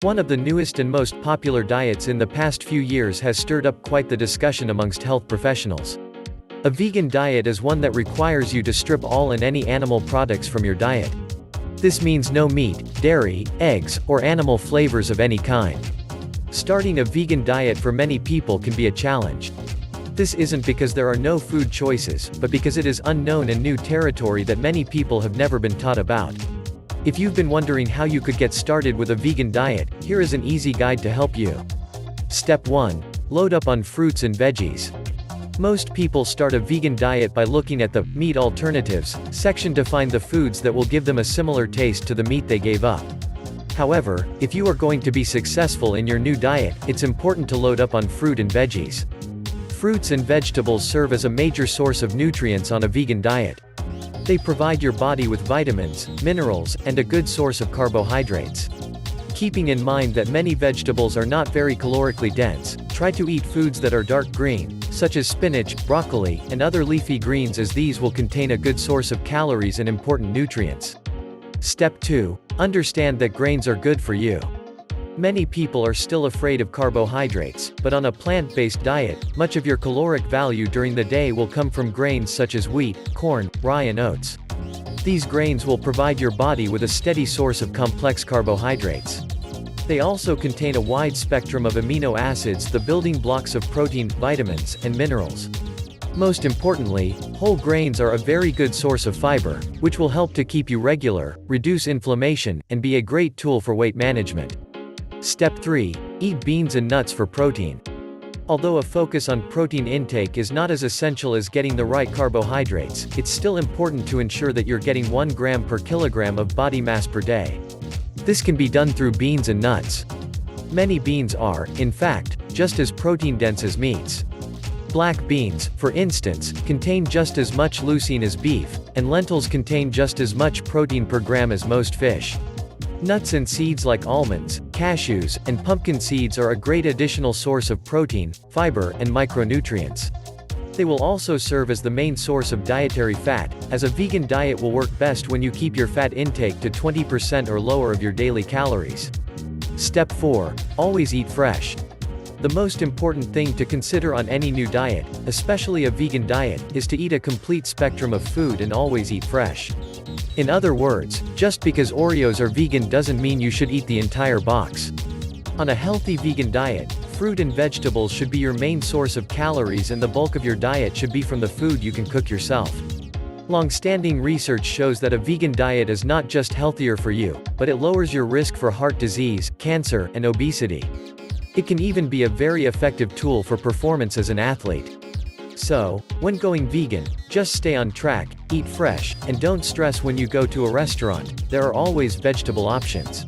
One of the newest and most popular diets in the past few years has stirred up quite the discussion amongst health professionals. A vegan diet is one that requires you to strip all and any animal products from your diet. This means no meat, dairy, eggs, or animal flavors of any kind. Starting a vegan diet for many people can be a challenge. This isn't because there are no food choices, but because it is unknown and new territory that many people have never been taught about. If you've been wondering how you could get started with a vegan diet, here is an easy guide to help you. Step 1. Load up on fruits and veggies. Most people start a vegan diet by looking at the meat alternatives section to find the foods that will give them a similar taste to the meat they gave up. However, if you are going to be successful in your new diet, it's important to load up on fruit and veggies. Fruits and vegetables serve as a major source of nutrients on a vegan diet. They provide your body with vitamins, minerals, and a good source of carbohydrates. Keeping in mind that many vegetables are not very calorically dense, try to eat foods that are dark green, such as spinach, broccoli, and other leafy greens, as these will contain a good source of calories and important nutrients. Step 2. Understand that grains are good for you. Many people are still afraid of carbohydrates, but on a plant-based diet, much of your caloric value during the day will come from grains such as wheat, corn, rye and oats. These grains will provide your body with a steady source of complex carbohydrates. They also contain a wide spectrum of amino acids, the building blocks of protein, vitamins, and minerals. Most importantly, whole grains are a very good source of fiber, which will help to keep you regular, reduce inflammation, and be a great tool for weight management. Step 3. Eat beans and nuts for protein. Although a focus on protein intake is not as essential as getting the right carbohydrates, it's still important to ensure that you're getting 1 gram per kilogram of body mass per day. This can be done through beans and nuts. Many beans are, in fact, just as protein-dense as meats. Black beans, for instance, contain just as much leucine as beef, and lentils contain just as much protein per gram as most fish. Nuts and seeds like almonds, cashews, and pumpkin seeds are a great additional source of protein, fiber, and micronutrients. They will also serve as the main source of dietary fat, as a vegan diet will work best when you keep your fat intake to 20% or lower of your daily calories. Step 4. Always eat fresh. The most important thing to consider on any new diet, especially a vegan diet, is to eat a complete spectrum of food and always eat fresh. In other words, just because Oreos are vegan doesn't mean you should eat the entire box. On a healthy vegan diet, fruit and vegetables should be your main source of calories, and the bulk of your diet should be from the food you can cook yourself. Long-standing research shows that a vegan diet is not just healthier for you, but it lowers your risk for heart disease, cancer, and obesity. It can even be a very effective tool for performance as an athlete. So, when going vegan, just stay on track, eat fresh, and don't stress when you go to a restaurant. There are always vegetable options.